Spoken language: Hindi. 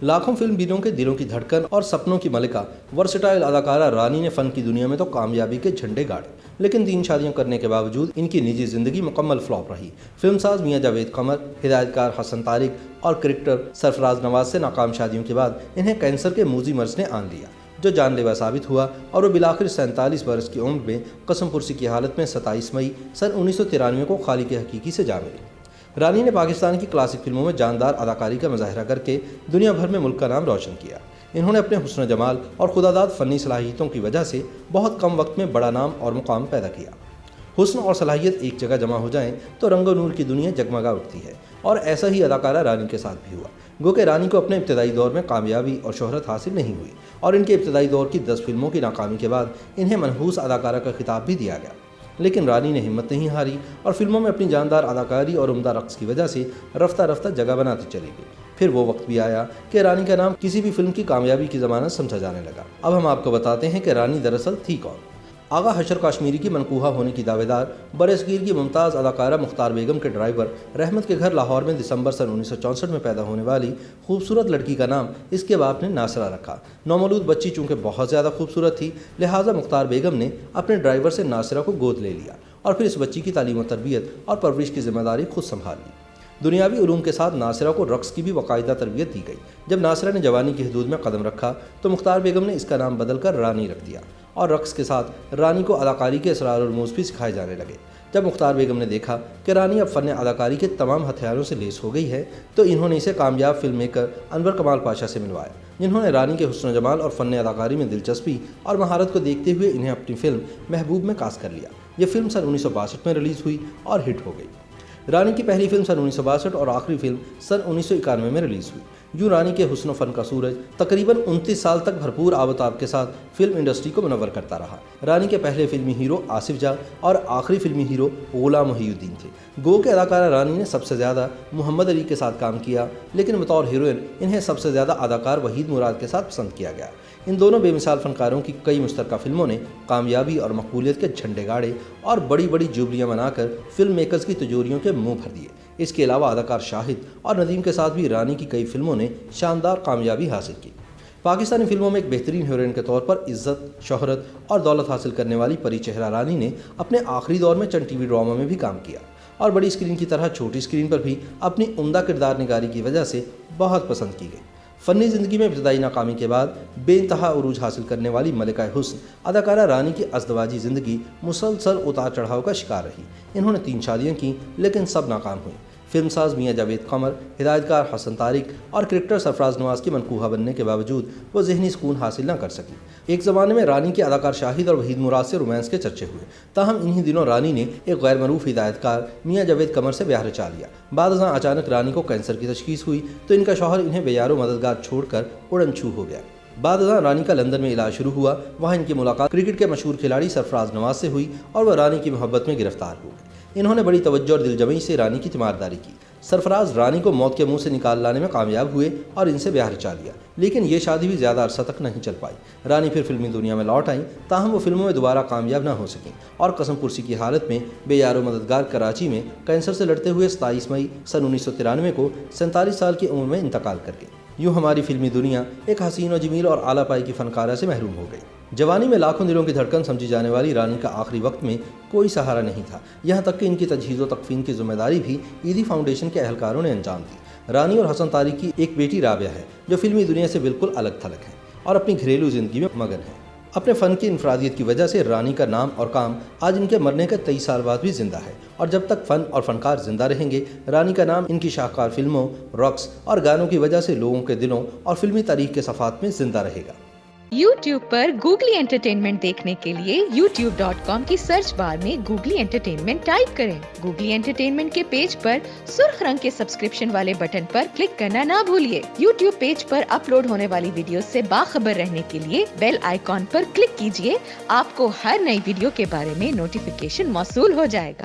लाखों फिल्म बीरों के दिलों की धड़कन और सपनों की मलिका वर्सेटाइल अदाकारा रानी ने फन की दुनिया में तो कामयाबी के झंडे गाड़े, लेकिन 3 शादियां करने के बावजूद इनकी निजी जिंदगी मुकम्मल फ्लॉप रही। फिल्मसाज मियां जावेद कमर, हिदायतकार हसन तारिक और क्रिकेटर सरफराज नवाज से नाकाम शादियों के बाद इन्हें कैंसर के मूजी मर्ज ने आन लिया, जो जानलेवा साबित हुआ और वो बिलाखिर 47 बरस की उम्र में कसम पुरसी की हालत में 27 मई सन 1993 को खालिक हकीकी से जा मिली। रानी ने पाकिस्तान की क्लासिक फिल्मों में जानदार अदाकारी का मुजाहरा करके दुनिया भर में मुल्क का नाम रोशन किया। इन्होंने अपने हुस्न जमाल और खुदादाद फ़नी सलाहियतों की वजह से बहुत कम वक्त में बड़ा नाम और मुकाम पैदा किया। हुस्न और सलाहियत एक जगह जमा हो जाएं तो रंगो नूर की दुनिया जगमगा उठती है, और ऐसा ही अदाकारा रानी के साथ भी हुआ। गो कि रानी को अपने इब्तदाई दौर में कामयाबी और शोहरत हासिल नहीं हुई, और इनके इब्तदाई दौर की 10 फिल्मों की नाकामी के बाद इन्हें मनहूस अदाकारा का खिताब भी दिया गया। लेकिन रानी ने हिम्मत नहीं हारी और फिल्मों में अपनी जानदार अदाकारी और उम्दा रक्स की वजह से रफ्ता रफ्ता जगह बनाती चली गई। फिर वो वक्त भी आया कि रानी का नाम किसी भी फिल्म की कामयाबी की ज़मानत समझा जाने लगा। अब हम आपको बताते हैं कि रानी दरअसल थी कौन। आगा हशर काश्मीरी की मनकूहा होने की दावेदार बरसगीर की मुमताज़ अदाकारा मुख्तार बेगम के ड्राइवर रहमत के घर लाहौर में दिसंबर सन 1964 में पैदा होने वाली खूबसूरत लड़की का नाम इसके बाप ने नासरा रखा। नौमौलूद बच्ची चूँकि बहुत ज़्यादा खूबसूरत थी, लिहाजा मुख्तार बेगम ने अपने ड्राइवर से नासरा को गोद ले लिया और फिर इस बच्ची की तालीम और तरबियत और परवरिश की जिम्मेदारी खुद संभाल ली। दुनियावी उलूम के साथ नासिरा को रक्स की भी बाकायदा तरबियत दी गई। जब नासिरा ने जवानी की हदूद में कदम रखा तो मुख्तार बेगम ने इसका नाम बदलकर रानी रख दिया, और रक्स के साथ रानी को अदाकारी के असरार और रूमूज़ भी सिखाए जाने लगे। जब मुख्तार बेगम ने देखा कि रानी अब फ़न अदाकारी के तमाम हथियारों से लेस हो गई है, तो इन्होंने इसे कामयाब फिल्म मेकर अनवर कमाल पाशा से मिलवाया, जिन्होंने रानी के हुस्न जमाल और फ़न अदाकारी में दिलचस्पी और महारत को देखते हुए इन्हें अपनी फिल्म महबूब में कास्ट कर लिया। ये फिल्म सन 1962 में रिलीज़ हुई और हिट हो गई। रानी की पहली फिल्म सन 1962 और आखिरी फिल्म सन 1991 में रिलीज़ हुई। यूँ रानी के हुस्न फ़न का सूरज तकरीबन 29 साल तक भरपूर आबताब के साथ फिल्म इंडस्ट्री को मुनव्वर करता रहा। रानी के पहले फिल्मी हीरो आसिफ जा और आखिरी फिल्मी हीरो गुलाम मोहिउद्दीन थे। गो के अदाकारा रानी ने सबसे ज़्यादा मोहम्मद अली के साथ काम किया, लेकिन बतौर हीरोइन इन्हें सबसे ज़्यादा अदाकार वहीद मुराद के साथ पसंद किया गया। इन दोनों बेमिसाल फनकारों की कई मुश्तरका फिल्मों ने कामयाबी और मकबूलियत के झंडे गाड़े और बड़ी बड़ी जुबलियाँ मनाकर फिल्म मेकर्स की तिजोरियों के मुंह भर दिए। इसके अलावा अदाकार शाहिद और नदीम के साथ भी रानी की कई फिल्मों ने शानदार कामयाबी हासिल की। पाकिस्तानी फिल्मों में एक बेहतरीन हीरोइन के तौर पर इज्जत, शोहरत और दौलत हासिल करने वाली परी चेहरा रानी ने अपने आखिरी दौर में चंद टीवी ड्रामा में भी काम किया, और बड़ी स्क्रीन की तरह छोटी स्क्रीन पर भी अपनी उम्दा किरदार निगारी की वजह से बहुत पसंद की गई। फ़नी ज़िंदगी में इब्तदाई नाकामी के बाद बेइंतहा उरूज हासिल करने वाली मलिका हुस्न अदाकारा रानी की अज़दवाजी ज़िंदगी मुसलसल उतार चढ़ाव का शिकार रही। इन्होंने 3 शादियाँ की, लेकिन सब नाकाम हुई। फिल्मसाज मियां जावेद कमर, हिदायतकार हसन तारिक और क्रिकेटर सरफराज नवाज की मनकूहा बनने के बावजूद वो जहनी सुकून हासिल न कर सकी। एक ज़माने में रानी के अदाकार शाहिद और वहीद मुराद से रोमांस के चर्चे हुए, ताहम इन्हीं दिनों रानी ने एक गैर मरूफ हिदायतकार मियां जावेद कमर से ब्याह रचा लिया। बाद अचानक रानी को कैंसर की तशखीस हुई तो इनका शौहर इन्हें बेयारो मददगार छोड़कर उड़न छू हो गया। बाद रानी का लंदन में इलाज शुरू हुआ। वहाँ इनकी मुलाकात क्रिकेट के मशहूर खिलाड़ी सरफराज नवाज से हुई और वह रानी की मोहब्बत में गिरफ्तार हो गए। इन्होंने बड़ी तवज्जो और दिलजमी से रानी की तीमारदारी की। सरफराज रानी को मौत के मुंह से निकाल लाने में कामयाब हुए और इनसे ब्याह रचा लिया, लेकिन ये शादी भी ज़्यादा अरसा तक नहीं चल पाई। रानी फिर फिल्मी दुनिया में लौट आई, ताहम वो फिल्मों में दोबारा कामयाब ना हो सकें और कसम पुरसी की हालत में बेयारो मददगार कराची में कैंसर से लड़ते हुए 27 मई सन 1993 को 47 साल की उम्र में इंतकाल कर गई। यूँ हमारी फिल्मी दुनिया एक हसीन और जमील और आला पाई की फनकारा से महरूम हो गई। जवानी में लाखों दिलों की धड़कन समझी जाने वाली रानी का आखिरी वक्त में कोई सहारा नहीं था, यहाँ तक कि इनकी तजहीज़ व तकफीन की जिम्मेदारी भी ईदी फाउंडेशन के अहलकारों ने अंजाम दी। रानी और हसन तारिक की एक बेटी राबिया है, जो फिल्मी दुनिया से बिल्कुल अलग थलग है और अपनी घरेलू ज़िंदगी में मगन है। अपने फ़न की इनफरादियत की वजह से रानी का नाम और काम आज इनके मरने के 23 साल बाद भी जिंदा है, और जब तक फ़न और फनकार जिंदा रहेंगे, रानी का नाम इनकी शाहकार फिल्मों, रॉक्स और गानों की वजह से लोगों के दिलों और फिल्मी तारीख के सफ़ात में जिंदा रहेगा। YouTube पर गूगली एंटरटेनमेंट देखने के लिए youtube.com की सर्च बार में गूगली एंटरटेनमेंट टाइप करें। गूगली एंटरटेनमेंट के पेज पर सुर्ख रंग के सब्सक्रिप्शन वाले बटन पर क्लिक करना ना भूलिए। YouTube पेज पर अपलोड होने वाली वीडियो से बाखबर रहने के लिए बेल आइकॉन पर क्लिक कीजिए। आपको हर नई वीडियो के बारे में नोटिफिकेशन मौसूल हो जाएगा।